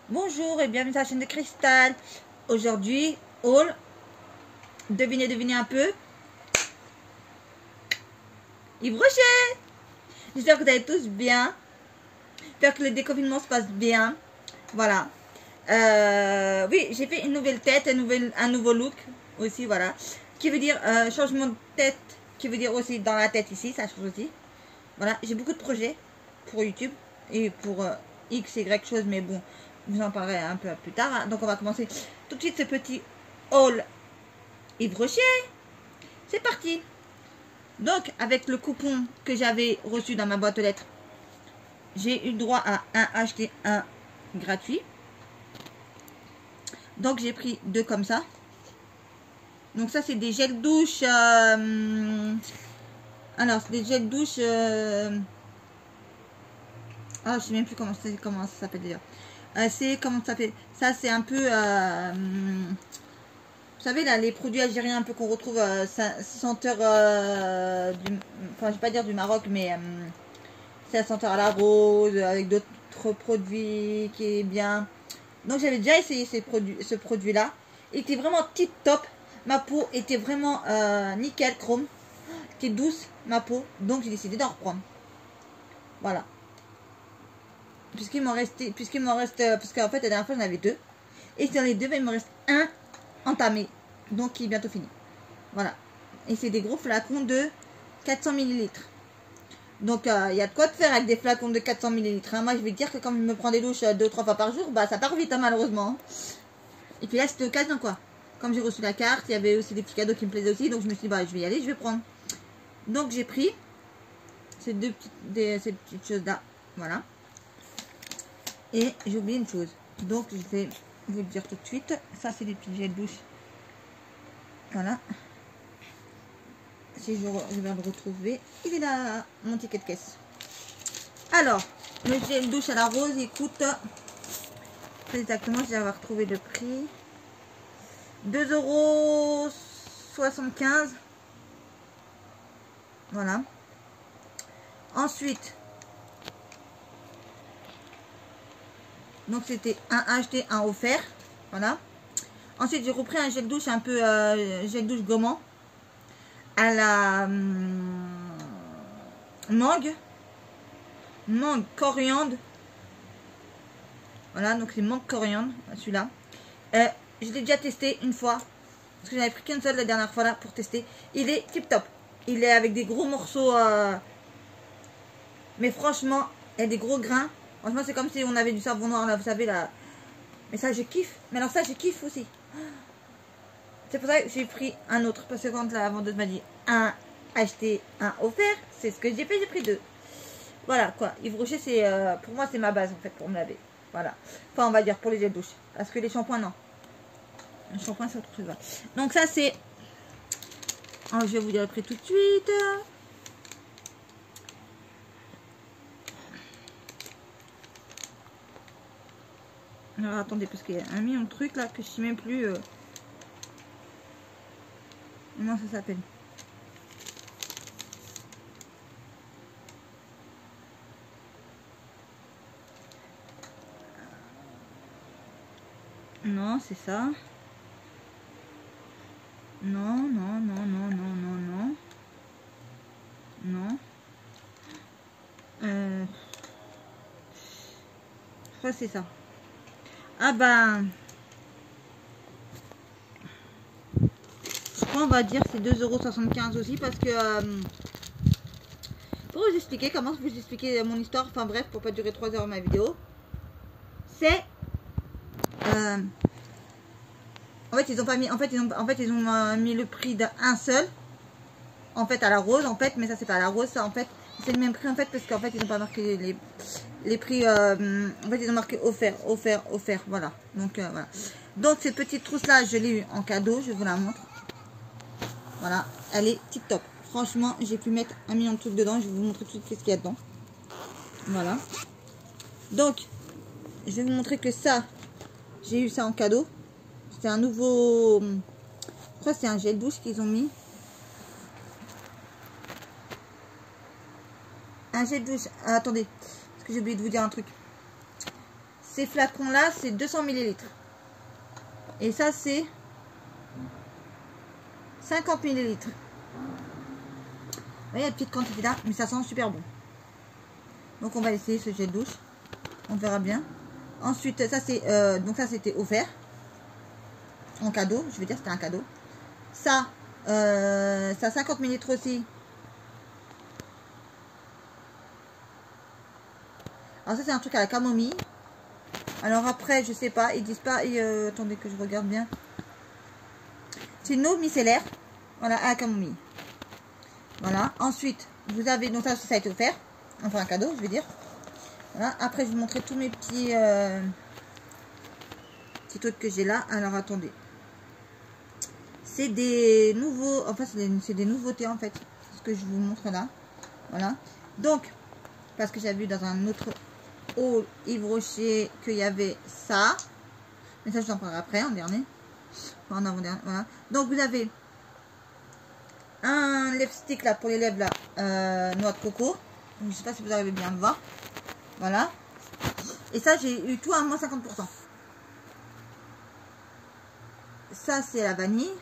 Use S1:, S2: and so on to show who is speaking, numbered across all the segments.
S1: Bonjour et bienvenue sur la chaîne de Cristal. Aujourd'hui, haul. Devinez un peu. Yves Rocher. J'espère que vous allez tous bien. J'espère que le déconfinement se passe bien. Voilà. Oui, j'ai fait une nouvelle tête, un nouveau look aussi, voilà. Qui veut dire changement de tête, qui veut dire aussi dans la tête ici, ça change aussi. Voilà, j'ai beaucoup de projets pour YouTube et pour X, Y chose, mais bon, je vous en parlerai un peu plus tard. Hein. Donc on va commencer tout de suite ce petit haul Yves Rocher. C'est parti. Donc avec le coupon que j'avais reçu dans ma boîte aux lettres, j'ai eu droit à un acheter un gratuit. Donc j'ai pris deux comme ça. Donc ça c'est des gels douche. Alors c'est des gels douche. Ah, je sais même plus comment ça s'appelle déjà. C'est comment ça s'appelle. Ça c'est un peu. Vous savez là les produits algériens un peu qu'on retrouve senteur enfin je vais pas dire du Maroc mais c'est la senteur à la rose avec d'autres produits qui est bien. Donc j'avais déjà essayé ce produit là. Il était vraiment tip top. Ma peau était vraiment nickel chrome. Était douce ma peau. Donc j'ai décidé d'en reprendre. Voilà. Puisqu'il m'en reste, parce qu'en fait la dernière fois j'en avais deux. Et sur les deux, il me reste un entamé. Donc il est bientôt fini. Voilà. Et c'est des gros flacons de 400 ml. Donc il y a de quoi de faire avec des flacons de 400 ml. Hein. Moi je vais dire que quand je me prends des douches 2-3 fois par jour, bah ça part vite hein, malheureusement. Et puis là c'était l'occasion quoi. Comme j'ai reçu la carte, il y avait aussi des petits cadeaux qui me plaisaient aussi. Donc je me suis dit bah je vais y aller, je vais prendre. Donc j'ai pris ces ces petites choses là. Voilà. Et j'ai oublié une chose. Donc je vais vous le dire tout de suite. Ça c'est des petits gels douche. Voilà. Si je vais le retrouver. Il est là, mon ticket de caisse. Alors, le gel douche à la rose, il coûte exactement, je vais avoir retrouvé le prix. 2,75 €. Voilà. Ensuite, donc c'était un acheté, un offert. Voilà. Ensuite, j'ai repris un gel douche un peu gel douche gommant à la mangue coriandre. Voilà, donc c'est mangue coriandre, celui-là. Je l'ai déjà testé une fois parce que j'avais pris qu'une seule la dernière fois là pour tester. Il est tip top. Il est avec des gros morceaux, mais franchement, il y a des gros grains. Franchement, c'est comme si on avait du savon noir là, vous savez là. Mais ça, je kiffe. Mais alors ça, je kiffe aussi. C'est pour ça que j'ai pris un autre parce que quand la vendeuse m'a dit un acheté, un offert, c'est ce que j'ai fait. J'ai pris deux. Voilà quoi. Yves Rocher, c'est pour moi, c'est ma base en fait pour me laver. Voilà. Enfin, on va dire pour les gels douche. Parce que les shampoings, non. Le shampoing, c'est autre chose. Voilà. Donc, ça, c'est. Oh, je vais vous dire le prix tout de suite. Alors, attendez, parce qu'il y a un million de trucs là que je sais même plus. Comment ça s'appelle? Non, c'est ça. Non, non, non, non, non, non, non. Non. Je crois que c'est ça. Ah ben. Je crois on va dire c'est 2,75 € aussi parce que. Pour vous expliquer, comment vous expliquer mon histoire, enfin bref, pour pas durer 3 heures ma vidéo. C'est. En fait, ils ont pas mis. En fait, ils ont mis le prix d'un seul. En fait, à la rose, en fait, mais ça c'est pas à la rose, ça en fait, c'est le même prix en fait, parce qu'en fait, ils ont pas marqué les prix. En fait, ils ont marqué offert, voilà. Donc voilà. Donc cette petite trousse là, je l'ai eu en cadeau, je vous la montre. Voilà, elle est tip top. Franchement, j'ai pu mettre un million de trucs dedans. Je vais vous montrer tout de suite ce qu'il y a dedans. Voilà. Donc, je vais vous montrer que ça, j'ai eu ça en cadeau. C'est un nouveau. Je crois que c'est un gel douche qu'ils ont mis. Un gel douche. Ah, attendez, parce que j'ai oublié de vous dire un truc. Ces flacons là, c'est 200 millilitres. Et ça, c'est 50 millilitres. Vous voyez la petite quantité là, mais ça sent super bon. Donc on va essayer ce gel douche. On verra bien. Ensuite, ça c'est donc ça c'était offert en cadeau. Je veux dire c'était un cadeau. Ça, ça 50 millilitres aussi. Alors ça c'est un truc à la camomille. Alors après je sais pas, ils disent pas. Attendez que je regarde bien. C'est une eau micellaire. Voilà, à la camomille. Voilà. Ensuite, vous avez, donc ça aussi ça a été offert. Enfin un cadeau, je vais dire. Voilà. Après, je vais vous montrer tous mes petits trucs que j'ai là. Alors, attendez. C'est des nouveaux, enfin c'est des nouveautés en fait. Ce que je vous montre là. Voilà. Donc, parce que j'avais vu dans un autre haul Yves Rocher qu'il y avait ça. Mais ça, je vous en parlerai après, en dernier. Enfin, en avant-dernier. Voilà. Donc, vous avez un lipstick là pour les lèvres là, noix de coco. Donc, je sais pas si vous arrivez bien à le voir. Voilà. Et ça, j'ai eu tout à moins 50%. Ça, c'est la vanille.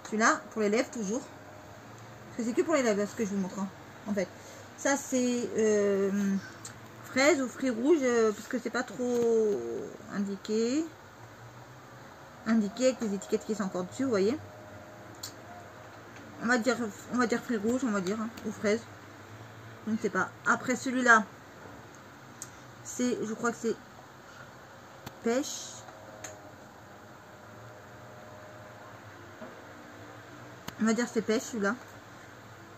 S1: Celui-là, pour les lèvres, toujours. Parce que c'est que pour les lèvres, ce que je vous montre. Hein, en fait. Ça, c'est fraise ou fruits rouges. Parce que c'est pas trop indiqué. Indiqué avec les étiquettes qui sont encore dessus, vous voyez. On va dire fruits rouges, on va dire. Hein, ou fraises. Je ne sais pas. Après, celui-là. C'est, je crois que c'est pêche. On va dire c'est pêche celui-là.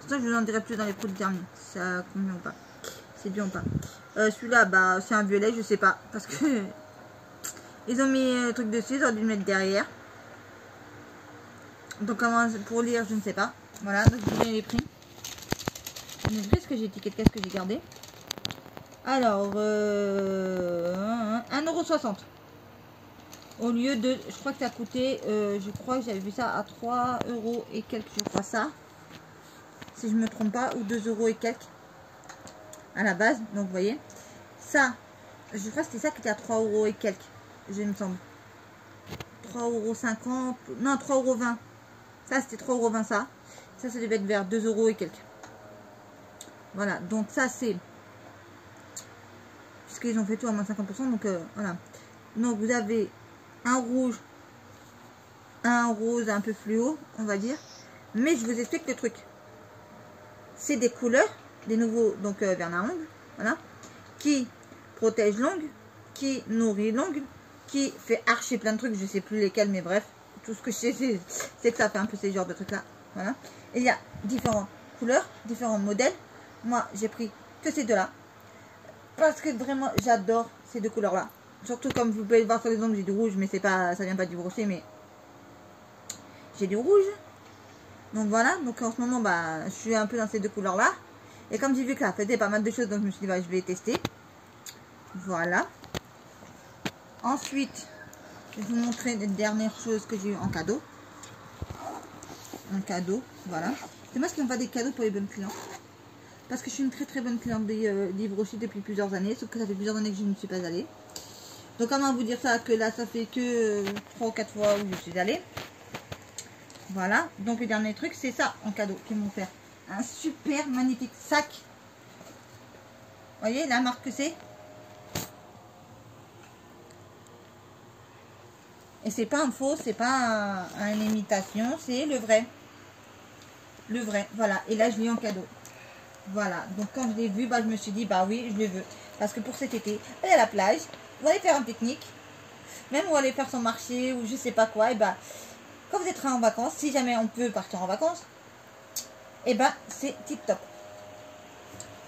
S1: Ça, je vous en dirai plus dans les produits terminés. Ça convient ou pas. C'est bien ou pas. Celui-là, bah, c'est un violet, je sais pas. Parce que ils ont mis un truc dessus, ils auraient dû le mettre derrière. Donc, comment pour lire, je ne sais pas. Voilà, donc je vous donne les prix. Je vais ce que j'ai étiqueté, qu'est-ce que j'ai gardé. Alors, 1,60 € au lieu de, je crois que ça a coûté, je crois que j'avais vu ça à 3 € et quelques, je crois ça, si je me trompe pas, ou 2 € et quelques à la base. Donc vous voyez, ça, je crois que c'était ça qui était à 3 € et quelques, je me semble. 3,50 €, non 3,20 €. Ça c'était 3,20 € ça. Ça devait être vers 2 € et quelques. Voilà, donc ça c'est, puisqu'ils ont fait tout à moins 50%, donc voilà. Donc vous avez un rouge, un rose un peu fluo, on va dire. Mais je vous explique le truc. C'est des couleurs, des nouveaux, donc vernis à ongles, voilà, qui protège l'ongle, qui nourrit l'ongle, qui fait archer plein de trucs, je sais plus lesquels, mais bref, tout ce que je sais, c'est que ça fait un peu ces genres de trucs là, voilà. Et il y a différentes couleurs, différents modèles. Moi, j'ai pris que ces deux-là, parce que vraiment, j'adore ces deux couleurs-là. Surtout comme vous pouvez le voir sur les ongles, j'ai du rouge, mais c'est pas, ça vient pas du brochet, mais j'ai du rouge. Donc voilà, donc en ce moment, bah, je suis un peu dans ces deux couleurs-là. Et comme j'ai vu que ça faisait pas mal de choses, donc je me suis dit, bah, je vais tester. Voilà. Ensuite, je vais vous montrer les dernières choses que j'ai eu en cadeau. En cadeau, voilà. C'est moi qui n'ont pas des cadeaux pour les bonnes clients. Parce que je suis une très très bonne cliente d'Yves Rocher depuis plusieurs années. Sauf que ça fait plusieurs années que je ne suis pas allée. Donc comment vous dire ça, que là ça fait que 3 ou 4 fois où je suis allée. Voilà, donc le dernier truc c'est ça en cadeau qu'ils m'ont fait. Un super magnifique sac. Vous voyez la marque que c'est. Et c'est pas un faux, c'est pas une imitation, c'est le vrai. Le vrai, voilà. Et là je l'ai en cadeau. Voilà, donc quand je l'ai vu, bah, je me suis dit, bah oui, je le veux. Parce que pour cet été, aller à la plage, vous allez faire un pique-nique, même ou aller faire son marché ou je sais pas quoi, et bah, quand vous êtes en vacances, si jamais on peut partir en vacances, et bah, c'est tip top.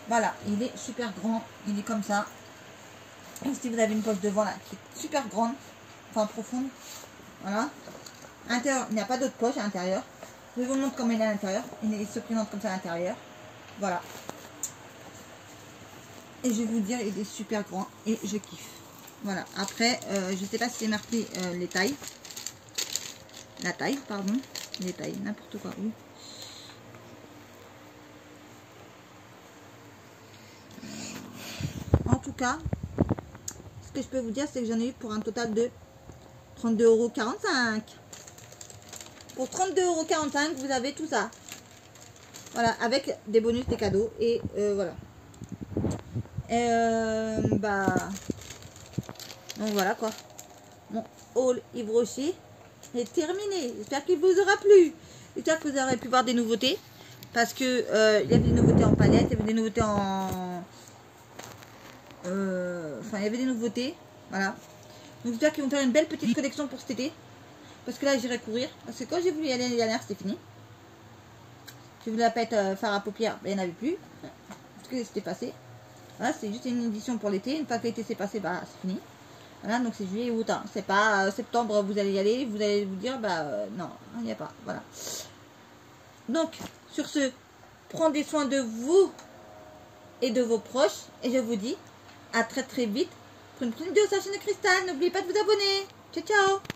S1: Voilà, il est super grand, il est comme ça. Et si vous avez une poche devant là, qui est super grande, enfin profonde, voilà. À l'intérieur, il n'y a pas d'autre poche à l'intérieur. Je vous montre comment il est à l'intérieur. Il se présente comme ça à l'intérieur. Voilà. Et je vais vous dire, il est super grand et je kiffe. Voilà. Après, je sais pas si c'est marqué les tailles. La taille, pardon. Les tailles, n'importe quoi. Oui. En tout cas, ce que je peux vous dire, c'est que j'en ai eu pour un total de 32,45 €. Pour 32,45 €, vous avez tout ça. Voilà, avec des bonus, des cadeaux. Et voilà. Donc voilà quoi. Mon haul Yves Rocher est terminé. J'espère qu'il vous aura plu. J'espère que vous aurez pu voir des nouveautés. Parce que il y avait des nouveautés en palette, il y avait des nouveautés en... Enfin, il y avait des nouveautés. Voilà. Donc j'espère qu'ils vont faire une belle petite collection pour cet été. Parce que là, j'irai courir. Parce que quand j'ai voulu y aller l'année dernière, c'était fini. J'ai voulu la pète fard à paupières, mais il n'y en avait plus. Parce que c'était passé. Voilà, c'est juste une édition pour l'été. Une fois que l'été s'est passé, bah c'est fini. Voilà, donc c'est juillet et août. Hein. C'est pas septembre, vous allez y aller. Vous allez vous dire, non, il n'y a pas. Voilà. Donc, sur ce, prenez soin de vous et de vos proches. Et je vous dis à très très vite pour une prochaine vidéo sur la chaîne de Cristal. N'oubliez pas de vous abonner. Ciao, ciao!